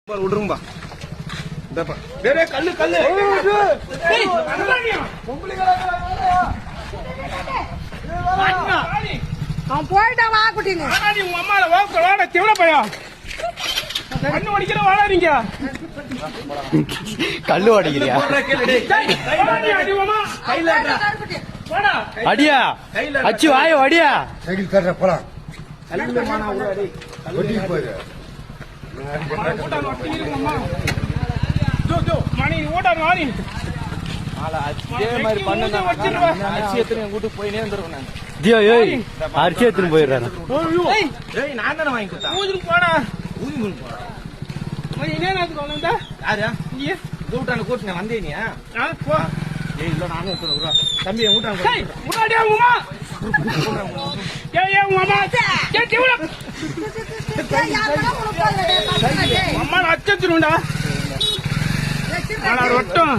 விடுரும்பா கல்லு கல்லு அவன் போயிட்டான் வா குட்டிங்க உங்க அம்மால வாட திவள பையா கண்ணு வடிக்கிற வாடா நீங்க கல்லு அடிக்கிறியா அடியா அச்சு வாய அடியா சைக்கிள் தர்ற போலாம் மணி ஓட்டாங்க வாணி அரிசி எடுத்துன்னு போயிடுறேன் நான் தானே வாங்கி கொடுத்தேன் ஊருக்கு போடா ஊருக்கு போடா யாரு கூட்டான கூட்டு வந்தே நீ போ இல்ல நானும் தம்பி முன்னாடியா உமா அம்மா அச்சத்துருண்டா ரொட்டம்